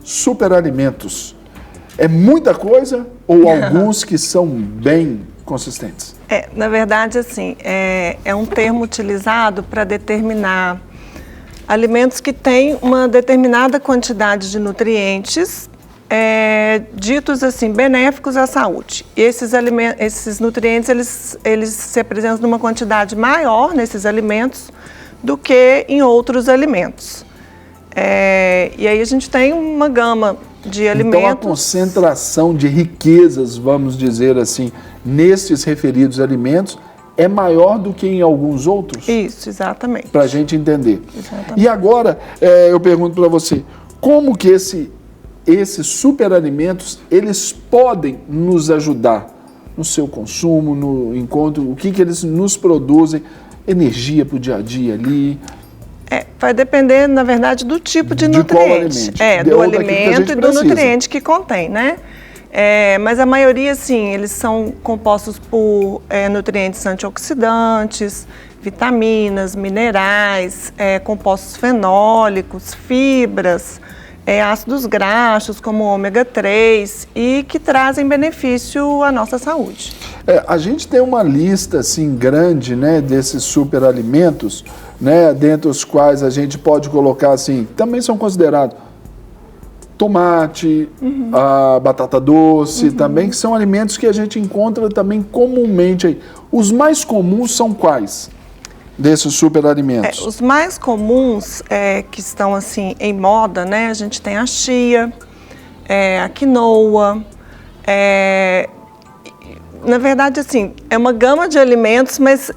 superalimentos. É muita coisa ou alguns que são bem consistentes? Na verdade, assim, é um termo utilizado para determinar alimentos que têm uma determinada quantidade de nutrientes ditos assim, benéficos à saúde. E esses nutrientes, eles se apresentam numa quantidade maior nesses alimentos do que em outros alimentos. E aí a gente tem uma gama de alimentos. Então a concentração de riquezas, vamos dizer assim, nesses referidos alimentos é maior do que em alguns outros? Isso, exatamente. Para a gente entender. Exatamente. E agora eu pergunto para você, como que esses superalimentos, eles podem nos ajudar no seu consumo, no encontro, o que eles nos produzem, energia para o dia a dia ali? Vai depender, na verdade, do tipo de nutriente. Do alimento e do nutriente que contém, né? Mas a maioria, sim, eles são compostos por nutrientes antioxidantes, vitaminas, minerais, compostos fenólicos, fibras, ácidos graxos, como ômega 3, e que trazem benefício à nossa saúde. A gente tem uma lista assim grande, né, desses superalimentos, né, dentre os quais a gente pode colocar assim, também são considerados tomate, a batata doce, também, que são alimentos que a gente encontra também comumente aí. Os mais comuns são quais desses superalimentos? Os mais comuns que estão assim em moda, né, a gente tem a chia, a quinoa, na verdade, assim, é uma gama de alimentos, mas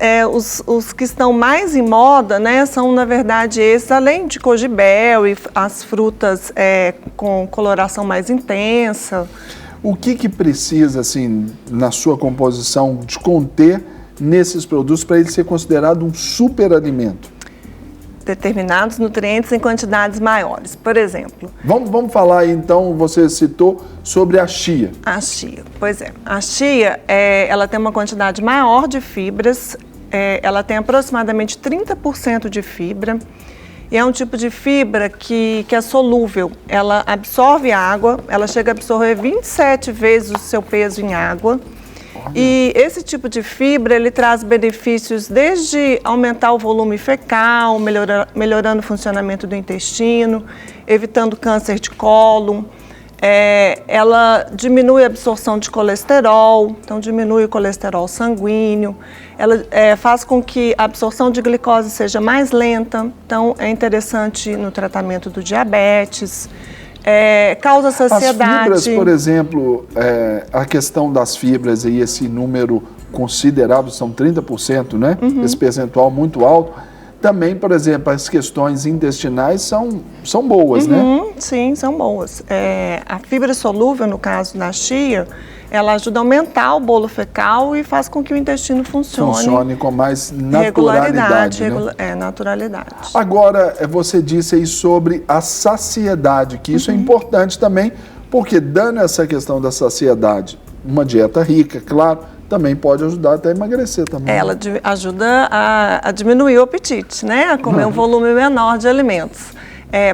os que estão mais em moda, né, são, na verdade, esses, além de cogibel e as frutas com coloração mais intensa. O que precisa, assim, na sua composição, de conter nesses produtos para ele ser considerado um superalimento? Determinados nutrientes em quantidades maiores. Por exemplo... Vamos falar aí, então, você citou sobre a chia. A chia, pois é. A chia, ela tem uma quantidade maior de fibras, ela tem aproximadamente 30% de fibra, e é um tipo de fibra que é solúvel. Ela absorve água, ela chega a absorver 27 vezes o seu peso em água. E esse tipo de fibra, ele traz benefícios desde aumentar o volume fecal, melhorando o funcionamento do intestino, evitando câncer de cólon. Ela diminui a absorção de colesterol, então diminui o colesterol sanguíneo. Ela faz com que a absorção de glicose seja mais lenta, então é interessante no tratamento do diabetes. Causa saciedade. As fibras, por exemplo, a questão das fibras e esse número considerável, são 30%, né? Esse percentual muito alto. Também, por exemplo, as questões intestinais são boas, né? Sim, são boas. A fibra solúvel, no caso da chia, ela ajuda a aumentar o bolo fecal e faz com que o intestino funcione com mais naturalidade. Naturalidade. Agora, você disse aí sobre a saciedade, que isso é importante também, porque dando essa questão da saciedade, uma dieta rica, claro, também pode ajudar até a emagrecer também. Ela ajuda a diminuir o apetite, né? A comer um volume menor de alimentos.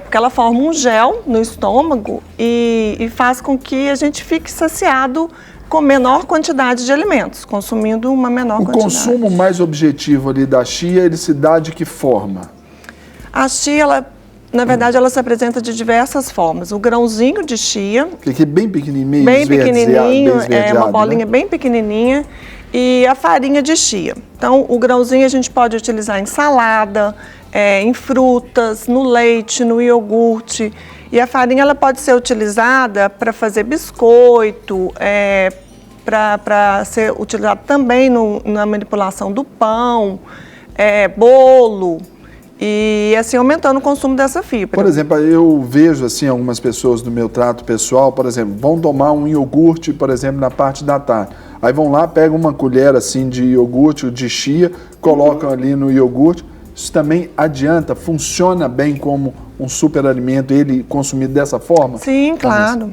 Porque ela forma um gel no estômago e faz com que a gente fique saciado com menor quantidade de alimentos, consumindo uma menor quantidade. O consumo mais objetivo ali da chia, ele se dá de que forma? A chia, na verdade, ela se apresenta de diversas formas. O grãozinho de chia... Que é bem pequenininho, bem pequenininho, uma bolinha, né? Bem pequenininha. E a farinha de chia. Então, o grãozinho a gente pode utilizar em salada, em frutas, no leite, no iogurte. E a farinha ela pode ser utilizada para fazer biscoito, para ser utilizada também na manipulação do pão, bolo, e assim aumentando o consumo dessa fibra. Por exemplo, eu vejo assim algumas pessoas do meu trato pessoal, por exemplo, vão tomar um iogurte, por exemplo, na parte da tarde. Aí vão lá, pegam uma colher assim de iogurte, de chia, colocam ali no iogurte. Isso também adianta, funciona bem como um superalimento, ele consumido dessa forma? Sim, claro,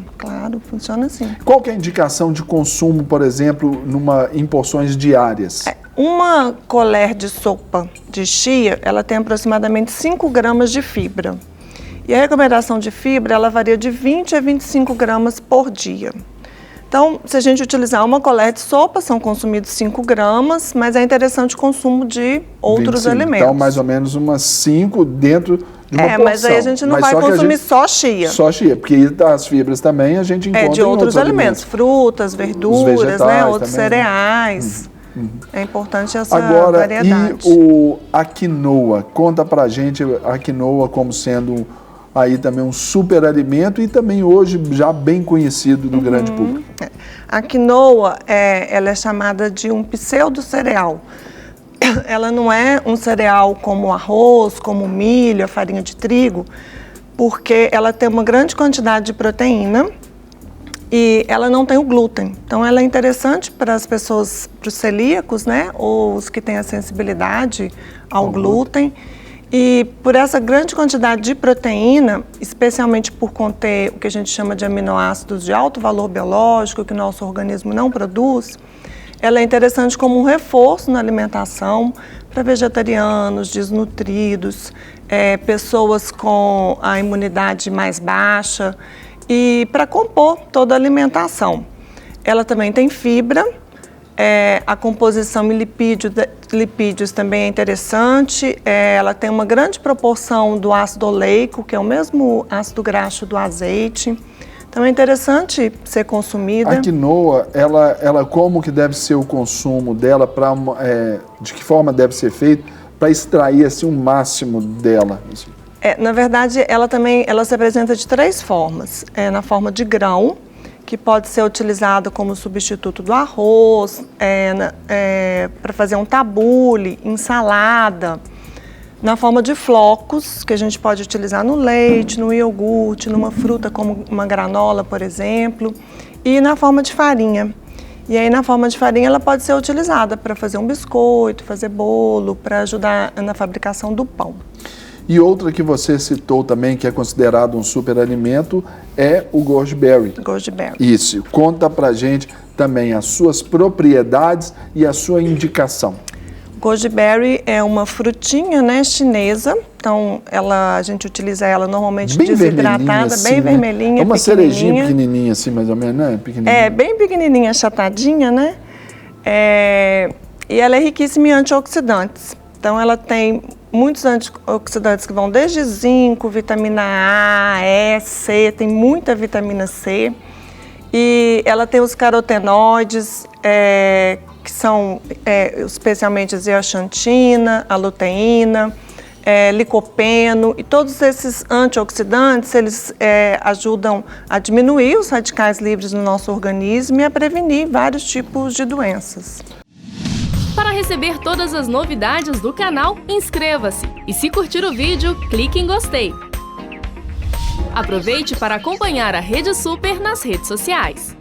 funciona assim. Qual que é a indicação de consumo, por exemplo, em porções diárias? Uma colher de sopa de chia, ela tem aproximadamente 5 gramas de fibra. E a recomendação de fibra, ela varia de 20 a 25 gramas por dia. Então, se a gente utilizar uma colher de sopa, são consumidos 5 gramas, mas é interessante o consumo de outros 25. alimentos. Então, mais ou menos umas 5 dentro de uma porção. Mas aí a gente não vai consumir só chia. Só chia, porque as fibras também a gente encontra de outros alimentos. Frutas, verduras, né, outros cereais. É importante essa variedade. E a quinoa? Conta pra gente a quinoa como sendo aí também um super alimento e também hoje já bem conhecido do grande público. A quinoa, ela é chamada de um pseudo-cereal. Ela não é um cereal como o arroz, como o milho, a farinha de trigo, porque ela tem uma grande quantidade de proteína e ela não tem o glúten. Então, ela é interessante para as pessoas, para os celíacos, né, ou os que têm a sensibilidade ao glúten. E por essa grande quantidade de proteína, especialmente por conter o que a gente chama de aminoácidos de alto valor biológico, que o nosso organismo não produz, ela é interessante como um reforço na alimentação para vegetarianos, desnutridos, pessoas com a imunidade mais baixa e para compor toda a alimentação. Ela também tem fibra, a composição em lipídios também é interessante, ela tem uma grande proporção do ácido oleico, que é o mesmo ácido graxo do azeite. Então é interessante ser consumida. A quinoa, ela como que deve ser o consumo dela, de que forma deve ser feito para extrair assim, o máximo dela? Na verdade, ela se apresenta de 3 formas. Na forma de grão, que pode ser utilizado como substituto do arroz, para fazer um tabule, ensalada. Na forma de flocos, que a gente pode utilizar no leite, no iogurte, numa fruta como uma granola, por exemplo. E na forma de farinha. E aí, na forma de farinha, ela pode ser utilizada para fazer um biscoito, fazer bolo, para ajudar na fabricação do pão. E outra que você citou também, que é considerado um superalimento, é o goji berry. Goji berry. Isso. Conta pra gente também as suas propriedades e a sua indicação. Goji berry é uma frutinha, né, chinesa. Então, a gente utiliza ela normalmente bem desidratada, assim, bem né? vermelhinha, é uma cerejinha pequenininha assim, mais ou menos, né? Bem pequenininha, achatadinha, né? E ela é riquíssima em antioxidantes. Então, ela tem muitos antioxidantes que vão desde zinco, vitamina A, E, C, tem muita vitamina C. E ela tem os carotenoides, que são especialmente a zeaxantina, a luteína, licopeno. E todos esses antioxidantes, eles ajudam a diminuir os radicais livres no nosso organismo e a prevenir vários tipos de doenças. Para receber todas as novidades do canal, inscreva-se e se curtir o vídeo, clique em gostei. Aproveite para acompanhar a Rede Super nas redes sociais.